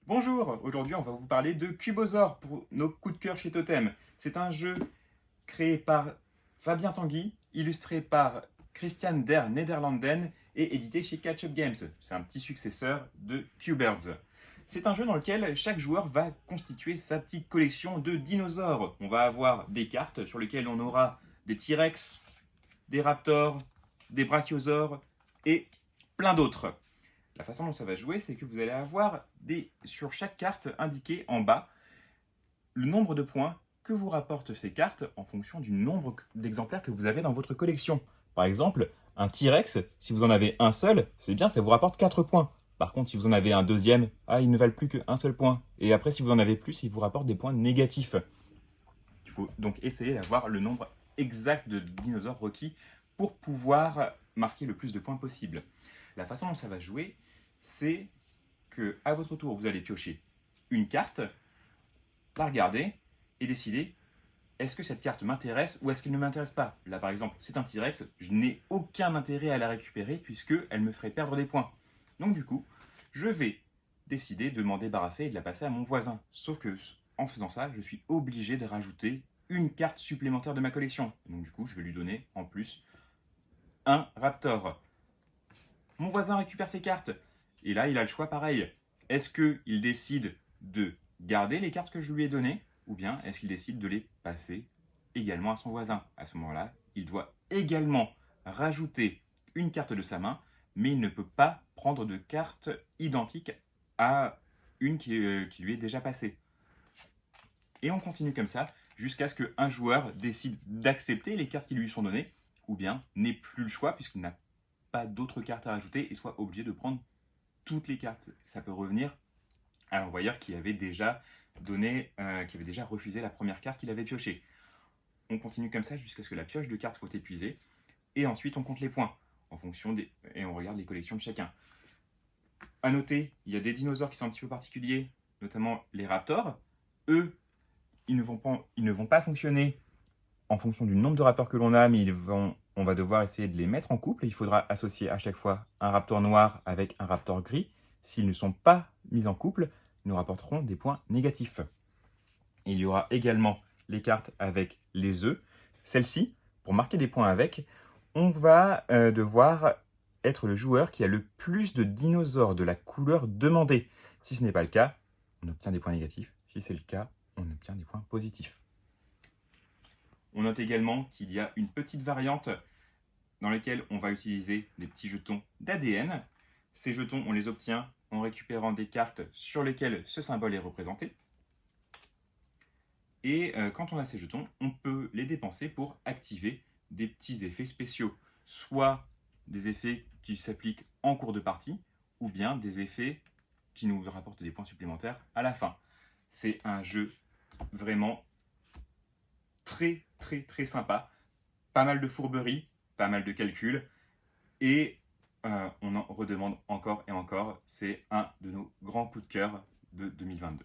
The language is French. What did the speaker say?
Bonjour, aujourd'hui on va vous parler de Cubosaur pour nos coups de cœur chez Totem. C'est un jeu créé par Fabien Tanguy, illustré par Christian der Nederlanden et édité chez Catch Up Games. C'est un petit successeur de Q-Birds. C'est un jeu dans lequel chaque joueur va constituer sa petite collection de dinosaures. On va avoir des cartes sur lesquelles on aura des T-Rex, des Raptors, des Brachiosaures et plein d'autres. La façon dont ça va jouer, c'est que vous allez avoir sur chaque carte indiqué en bas le nombre de points que vous rapportent ces cartes en fonction du nombre d'exemplaires que vous avez dans votre collection. Par exemple, un T-Rex, si vous en avez un seul, c'est bien, ça vous rapporte 4 points. Par contre, si vous en avez un deuxième, ils ne valent plus qu'un seul point. Et après, si vous en avez plus, ils vous rapportent des points négatifs. Il faut donc essayer d'avoir le nombre exact de dinosaures requis pour pouvoir marquer le plus de points possible. La façon dont ça va jouer, c'est que à votre tour, vous allez piocher une carte, la regarder et décider est-ce que cette carte m'intéresse ou est-ce qu'elle ne m'intéresse pas. Là, par exemple, c'est un T-Rex, je n'ai aucun intérêt à la récupérer puisqu'elle me ferait perdre des points. Donc du coup, je vais décider de m'en débarrasser et de la passer à mon voisin. Sauf que en faisant ça, je suis obligé de rajouter une carte supplémentaire de ma collection. Donc du coup, je vais lui donner en plus un Raptor. Mon voisin récupère ses cartes. Et là, il a le choix pareil. Est-ce qu'il décide de garder les cartes que je lui ai données ou bien est-ce qu'il décide de les passer également à son voisin? À ce moment-là, il doit également rajouter une carte de sa main, mais il ne peut pas prendre de carte identique à une qui lui est déjà passée. Et on continue comme ça jusqu'à ce qu'un joueur décide d'accepter les cartes qui lui sont données ou bien n'ait plus le choix puisqu'il n'a pas d'autres cartes à rajouter et soit obligé de prendre toutes les cartes. Ça peut revenir à l'envoyeur qui avait déjà refusé la première carte qu'il avait piochée. On continue comme ça jusqu'à ce que la pioche de cartes soit épuisée et ensuite on compte les points et on regarde les collections de chacun. À noter, il y a des dinosaures qui sont un petit peu particuliers, notamment les raptors. Eux, ils ne vont pas fonctionner en fonction du nombre de raptors que l'on a, mais on va devoir essayer de les mettre en couple. Il faudra associer à chaque fois un raptor noir avec un raptor gris. S'ils ne sont pas mis en couple, nous rapporterons des points négatifs. Il y aura également les cartes avec les œufs. Celles-ci, pour marquer des points avec, on va devoir être le joueur qui a le plus de dinosaures de la couleur demandée. Si ce n'est pas le cas, on obtient des points négatifs. Si c'est le cas, on obtient des points positifs. On note également qu'il y a une petite variante dans laquelle on va utiliser des petits jetons d'ADN. Ces jetons, on les obtient en récupérant des cartes sur lesquelles ce symbole est représenté. Et quand on a ces jetons, on peut les dépenser pour activer des petits effets spéciaux. Soit des effets qui s'appliquent en cours de partie, ou bien des effets qui nous rapportent des points supplémentaires à la fin. C'est un jeu vraiment très très sympa. Pas mal de fourberies, pas mal de calculs. Et on en redemande encore et encore. C'est un de nos grands coups de cœur de 2022.